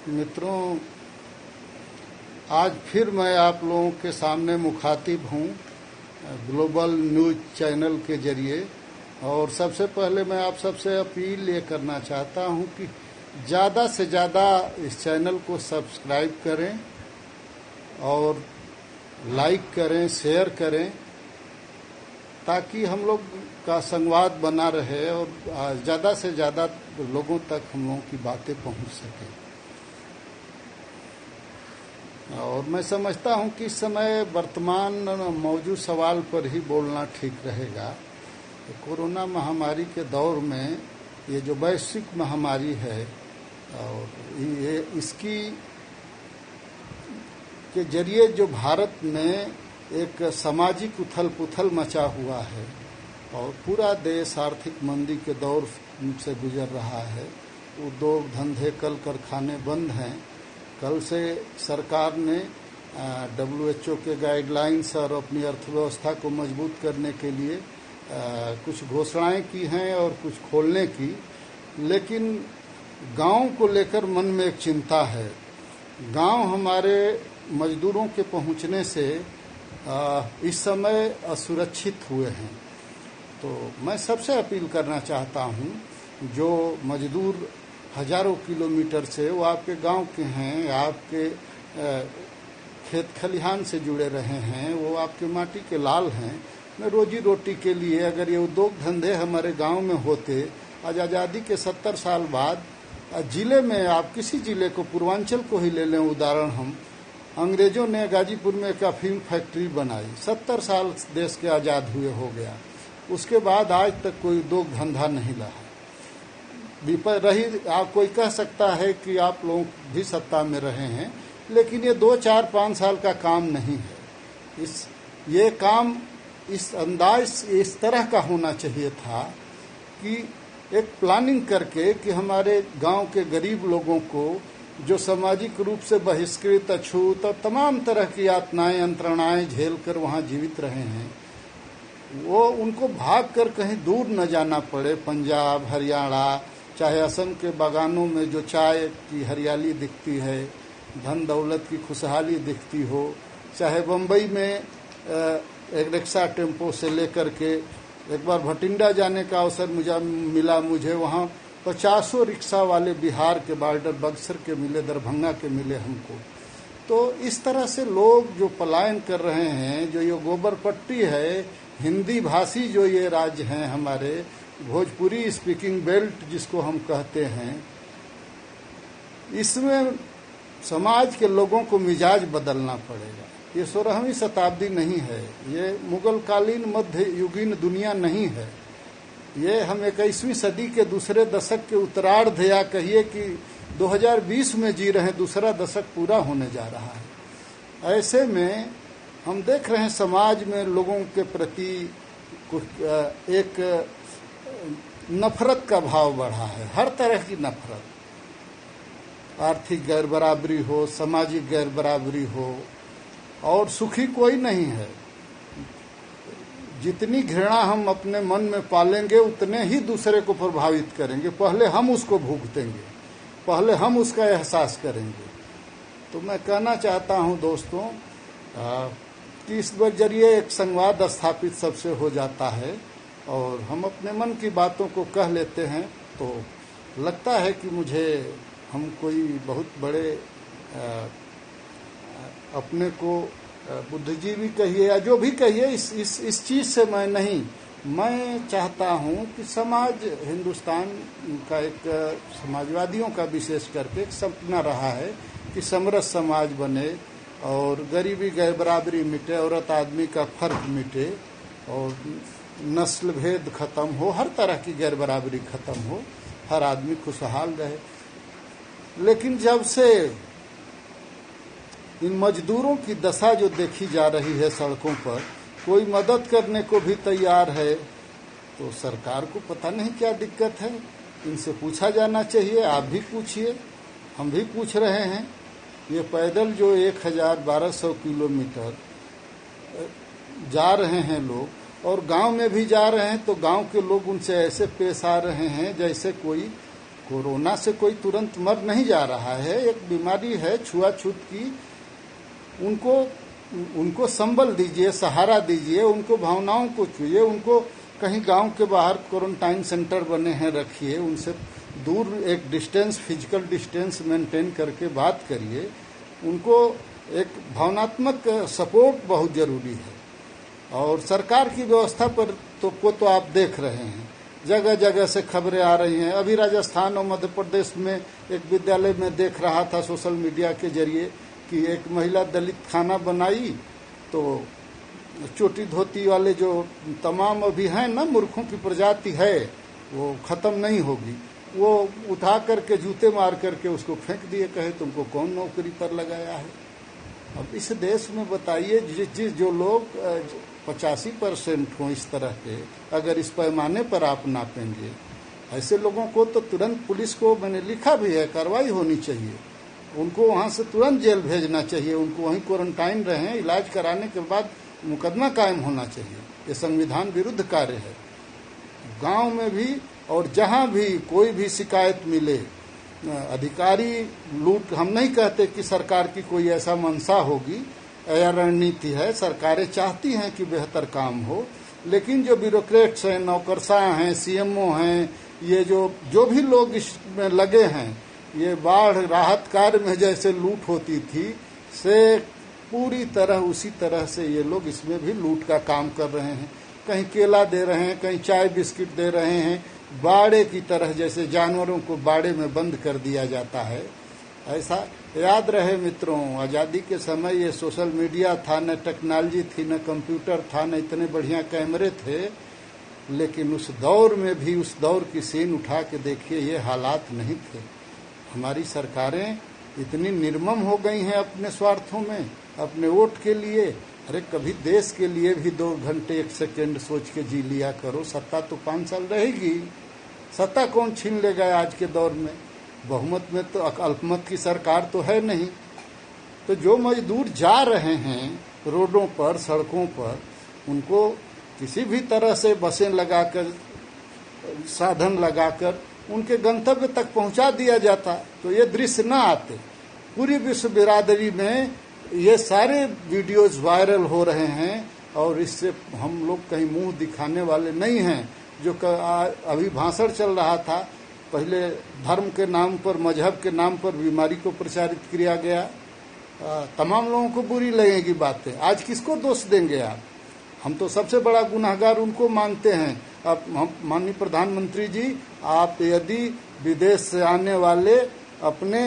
मित्रों, आज फिर मैं आप लोगों के सामने मुखातिब हूँ ग्लोबल न्यूज चैनल के जरिए। और सबसे पहले मैं आप सबसे अपील ये करना चाहता हूँ कि ज़्यादा से ज़्यादा इस चैनल को सब्सक्राइब करें और लाइक करें, शेयर करें, ताकि हम लोग का संवाद बना रहे और ज़्यादा से ज़्यादा लोगों तक हम लोगों की बातें पहुंच सकें। और मैं समझता हूं कि इस समय वर्तमान मौजूद सवाल पर ही बोलना ठीक रहेगा। तो कोरोना महामारी के दौर में ये जो वैश्विक महामारी है और ये इसकी के जरिए जो भारत में एक सामाजिक उथल पुथल मचा हुआ है और पूरा देश आर्थिक मंदी के दौर से गुजर रहा है। उद्योग धंधे कल कारखाने बंद हैं। कल से सरकार ने WHO के गाइडलाइंस और अपनी अर्थव्यवस्था को मजबूत करने के लिए कुछ घोषणाएं की हैं और कुछ खोलने की, लेकिन गांव को लेकर मन में एक चिंता है। गांव हमारे मजदूरों के पहुंचने से इस समय असुरक्षित हुए हैं। तो मैं सबसे अपील करना चाहता हूं, जो मजदूर हजारों किलोमीटर से वो आपके गांव के हैं, आपके खेत खलिहान से जुड़े रहे हैं, वो आपके माटी के लाल हैं। मैं रोजी रोटी के लिए अगर ये उद्योग धंधे हमारे गांव में होते, आज आज़ादी के 70 साल बाद जिले में, आप किसी जिले को, पूर्वांचल को ही ले लें उदाहरण, हम अंग्रेजों ने गाजीपुर में एक अफीम फैक्ट्री बनाई। 70 साल देश के आज़ाद हुए हो गया, उसके बाद आज तक कोई उद्योग धंधा नहीं रहा। रही आप कोई कह सकता है कि आप लोग भी सत्ता में रहे हैं, लेकिन ये 2, 4, 5 साल का काम नहीं है। ये काम इस अंदाज इस तरह का होना चाहिए था कि एक प्लानिंग करके कि हमारे गांव के गरीब लोगों को जो सामाजिक रूप से बहिष्कृत, अछूत और तमाम तरह की यातनाएं यंत्रणाएं झेल कर वहाँ जीवित रहे हैं, वो उनको भाग कर कहीं दूर न जाना पड़े। पंजाब, हरियाणा, चाहे असम के बागानों में जो चाय की हरियाली दिखती है, धन दौलत की खुशहाली दिखती हो, चाहे बम्बई में एक रिक्शा टेम्पो से लेकर के, एक बार भटिंडा जाने का अवसर मिला मुझे, वहाँ 50 रिक्शा वाले बिहार के बॉर्डर, बक्सर के मिले, दरभंगा के मिले हमको। तो इस तरह से लोग जो पलायन कर रहे हैं, जो ये गोबर पट्टी है, हिंदी भाषी जो ये राज्य हैं हमारे, भोजपुरी स्पीकिंग बेल्ट जिसको हम कहते हैं, इसमें समाज के लोगों को मिजाज बदलना पड़ेगा। ये 16वीं शताब्दी नहीं है, ये मुगल कालीन मध्य युगीन दुनिया नहीं है। ये हम 21वीं सदी के दूसरे दशक के उत्तरार्ध, या कहिए कि 2020 में जी रहे हैं, दूसरा दशक पूरा होने जा रहा है। ऐसे में हम देख रहे हैं समाज में लोगों के प्रति एक नफरत का भाव बढ़ा है, हर तरह की नफरत। आर्थिक गैर बराबरी हो, सामाजिक गैर बराबरी हो, और सुखी कोई नहीं है। जितनी घृणा हम अपने मन में पालेंगे उतने ही दूसरे को प्रभावित करेंगे। पहले हम उसको भुगतेंगे, पहले हम उसका एहसास करेंगे। तो मैं कहना चाहता हूं दोस्तों कि इस जरिए एक संवाद स्थापित सबसे हो जाता है और हम अपने मन की बातों को कह लेते हैं, तो लगता है कि हम कोई बहुत बड़े अपने को बुद्धिजीवी कहिए या जो भी कहिए, इस चीज से मैं चाहता हूं कि समाज, हिंदुस्तान का एक समाजवादियों का विशेष करके एक सपना रहा है कि समरस समाज बने और गरीबी गैर बराबरी मिटे, औरत आदमी का फर्क मिटे और नस्ल भेद खत्म हो, हर तरह की गैर बराबरी खत्म हो, हर आदमी खुशहाल रहे। लेकिन जब से इन मजदूरों की दशा जो देखी जा रही है सड़कों पर, कोई मदद करने को भी तैयार है, तो सरकार को पता नहीं क्या दिक्कत है। इनसे पूछा जाना चाहिए। आप भी पूछिए, हम भी पूछ रहे हैं। ये पैदल जो 1200 किलोमीटर जा रहे हैं लोग, और गांव में भी जा रहे हैं, तो गांव के लोग उनसे ऐसे पेश आ रहे हैं जैसे कोरोना से कोई तुरंत मर नहीं जा रहा है, एक बीमारी है छुआछूत की। उनको संबल दीजिए, सहारा दीजिए, उनको भावनाओं को छूइए, उनको कहीं गांव के बाहर क्वारंटाइन सेंटर बने हैं रखिए, उनसे दूर एक डिस्टेंस, फिजिकल डिस्टेंस मेंटेन करके बात करिए। उनको एक भावनात्मक सपोर्ट बहुत जरूरी है। और सरकार की व्यवस्था पर तो आप देख रहे हैं, जगह जगह से खबरें आ रही हैं। अभी राजस्थान और मध्य प्रदेश में एक विद्यालय में देख रहा था सोशल मीडिया के जरिए कि एक महिला दलित खाना बनाई तो चोटी धोती वाले जो तमाम अभी हैं ना, मूर्खों की प्रजाति है, वो खत्म नहीं होगी, वो उठा करके जूते मार करके उसको फेंक दिए, कहे तुमको कौन नौकरी पर लगाया है। अब इस देश में बताइए, जो लोग 85% हों इस तरह के, अगर इस पैमाने पर आप नापेंगे, ऐसे लोगों को तो तुरंत पुलिस को, मैंने लिखा भी है, कार्रवाई होनी चाहिए। उनको वहां से तुरंत जेल भेजना चाहिए, उनको वहीं क्वारंटाइन रहें, इलाज कराने के बाद मुकदमा कायम होना चाहिए। ये संविधान विरुद्ध कार्य है। गांव में भी और जहां भी कोई भी शिकायत मिले, अधिकारी लूट, हम नहीं कहते कि सरकार की कोई ऐसा मंशा होगी या रणनीति है, सरकारें चाहती हैं कि बेहतर काम हो, लेकिन जो ब्यूरोक्रेट्स हैं, नौकरशाह हैं, सीएमओ हैं, ये जो भी लोग इसमें लगे हैं, ये बाढ़ राहत कार्य में जैसे लूट होती थी से पूरी तरह उसी तरह से ये लोग इसमें भी लूट का काम कर रहे हैं। कहीं केला दे रहे हैं, कहीं चाय बिस्किट दे रहे हैं, बाड़े की तरह, जैसे जानवरों को बाड़े में बंद कर दिया जाता है। ऐसा याद रहे मित्रों, आज़ादी के समय ये सोशल मीडिया था, न टेक्नोलॉजी थी, न कंप्यूटर था, न इतने बढ़िया कैमरे थे, लेकिन उस दौर में भी उस दौर की सीन उठा के देखिए, ये हालात नहीं थे। हमारी सरकारें इतनी निर्मम हो गई हैं अपने स्वार्थों में, अपने वोट के लिए। अरे कभी देश के लिए भी 2 घंटे 1 सेकेंड सोच के जी लिया करो। सत्ता तो 5 साल रहेगी, सत्ता कौन छीन लेगा आज के दौर में? बहुमत में तो, अल्पमत की सरकार तो है नहीं। तो जो मजदूर जा रहे हैं रोडों पर, सड़कों पर, उनको किसी भी तरह से बसें लगाकर, साधन लगाकर उनके गंतव्य तक पहुंचा दिया जाता तो ये दृश्य न आते। पूरी विश्व बिरादरी में ये सारे वीडियोज वायरल हो रहे हैं और इससे हम लोग कहीं मुंह दिखाने वाले नहीं हैं। जो अभी भाषण चल रहा था, पहले धर्म के नाम पर, मजहब के नाम पर बीमारी को प्रचारित किया गया, तमाम लोगों को बुरी लगेगी बातें। आज किसको दोष देंगे आप? हम तो सबसे बड़ा गुनाहगार उनको मानते हैं। अब माननीय प्रधानमंत्री जी, आप यदि विदेश से आने वाले अपने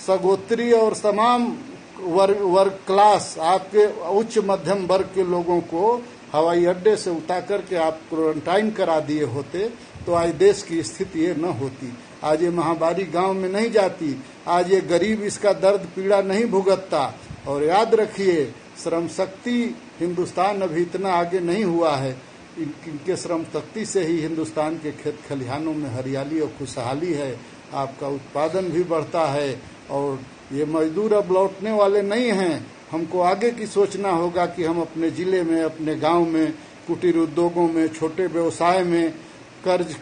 सगोत्री और तमाम वर्ग क्लास, आपके उच्च मध्यम वर्ग के लोगों को हवाई अड्डे से उतार करके आप क्वारंटाइन करा दिए होते तो आज देश की स्थिति ये न होती। आज ये महामारी गांव में नहीं जाती, आज ये गरीब इसका दर्द पीड़ा नहीं भुगतता। और याद रखिए, श्रम शक्ति हिंदुस्तान अभी इतना आगे नहीं हुआ है, इनके श्रम शक्ति से ही हिंदुस्तान के खेत खलिहानों में हरियाली और खुशहाली है, आपका उत्पादन भी बढ़ता है। और ये मजदूर अब लौटने वाले नहीं हैं। हमको आगे की सोचना होगा कि हम अपने जिले में, अपने गांव में, कुटीर उद्योगों में, छोटे व्यवसाय में कर्ज,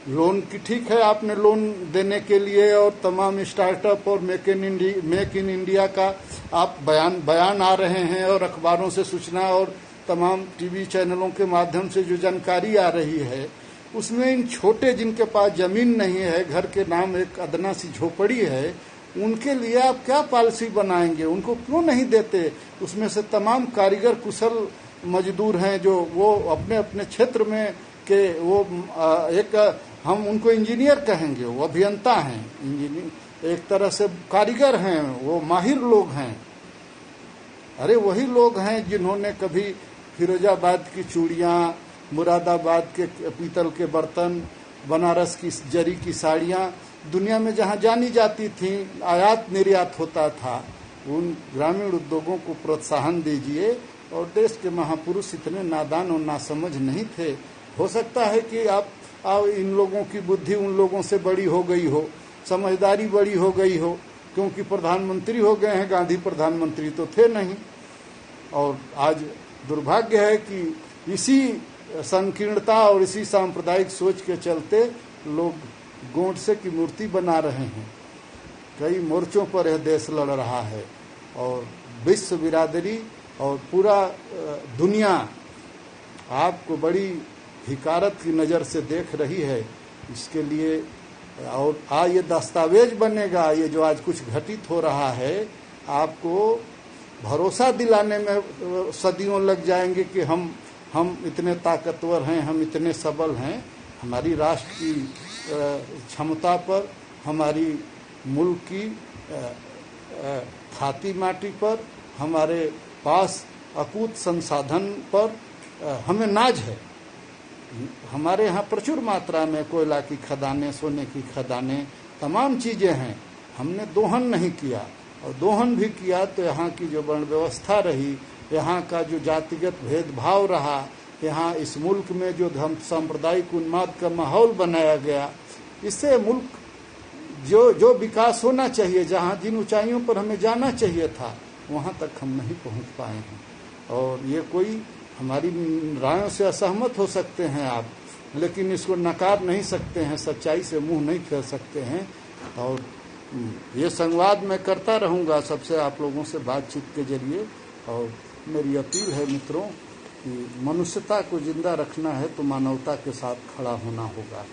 लोन की, ठीक है आपने लोन देने के लिए और तमाम स्टार्टअप और मेक इन इंडिया का आप बयान आ रहे हैं और अखबारों से सूचना और तमाम टीवी चैनलों के माध्यम से जो जानकारी आ रही है, उसमें इन छोटे जिनके पास जमीन नहीं है, घर के नाम एक अदना सी झोपड़ी है, उनके लिए आप क्या पॉलिसी बनाएंगे? उनको क्यों नहीं देते? उसमें से तमाम कारीगर कुशल मजदूर हैं जो वो अपने अपने क्षेत्र में के वो एक, हम उनको इंजीनियर कहेंगे, वो अभियंता हैं, इंजीनियर एक तरह से कारीगर हैं, वो माहिर लोग हैं। अरे वही लोग हैं जिन्होंने कभी फिरोजाबाद की चूड़ियाँ, मुरादाबाद के पीतल के बर्तन, बनारस की जरी की साड़ियाँ दुनिया में जहाँ जानी जाती थी, आयात निर्यात होता था, उन ग्रामीण उद्योगों को प्रोत्साहन दीजिए। और देश के महापुरुष इतने नादान और नासमझ नहीं थे। हो सकता है कि आप इन लोगों की बुद्धि उन लोगों से बड़ी हो गई हो, समझदारी बड़ी हो गई हो, क्योंकि प्रधानमंत्री हो गए हैं, गांधी प्रधानमंत्री तो थे नहीं। और आज दुर्भाग्य है कि इसी संकीर्णता और इसी सांप्रदायिक सोच के चलते लोग गोडसे की मूर्ति बना रहे हैं। कई मोर्चों पर यह देश लड़ रहा है और विश्व बिरादरी और पूरा दुनिया आपको बड़ी हिकारत की नज़र से देख रही है। इसके लिए और ये दस्तावेज बनेगा, ये जो आज कुछ घटित हो रहा है, आपको भरोसा दिलाने में सदियों लग जाएंगे कि हम इतने ताकतवर हैं, हम इतने सबल हैं। हमारी राष्ट्र की क्षमता पर, हमारी मुल्क की खाती माटी पर, हमारे पास अकूत संसाधन पर हमें नाज है। हमारे यहाँ प्रचुर मात्रा में कोयला की खदानें, सोने की खदानें, तमाम चीजें हैं। हमने दोहन नहीं किया, और दोहन भी किया तो यहाँ की जो वर्ण व्यवस्था रही, यहाँ का जो जातिगत भेदभाव रहा, यहाँ इस मुल्क में जो सांप्रदायिक उन्माद का माहौल बनाया गया, इससे मुल्क जो विकास होना चाहिए, जहाँ जिन ऊंचाइयों पर हमें जाना चाहिए था, वहाँ तक हम नहीं पहुँच पाए हैं। और ये कोई हमारी रायों से असहमत हो सकते हैं आप, लेकिन इसको नकार नहीं सकते हैं, सच्चाई से मुंह नहीं फेर सकते हैं। और ये संवाद मैं करता रहूँगा सबसे, आप लोगों से बातचीत के जरिए। और मेरी अपील है मित्रों कि मनुष्यता को जिंदा रखना है तो मानवता के साथ खड़ा होना होगा।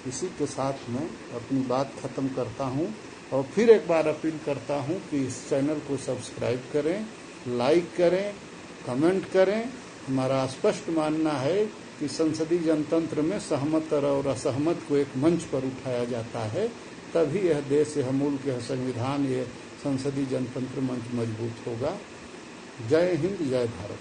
इसी के साथ मैं अपनी बात खत्म करता हूँ और फिर एक बार अपील करता हूँ कि इस चैनल को सब्सक्राइब करें, लाइक करें, कमेंट करें। हमारा स्पष्ट मानना है कि संसदीय जनतंत्र में सहमत और असहमत को एक मंच पर उठाया जाता है, तभी यह देश, यह मुल्क, यह संविधान, यह संसदीय जनतंत्र मंच मजबूत होगा। जय हिंद, जय भारत।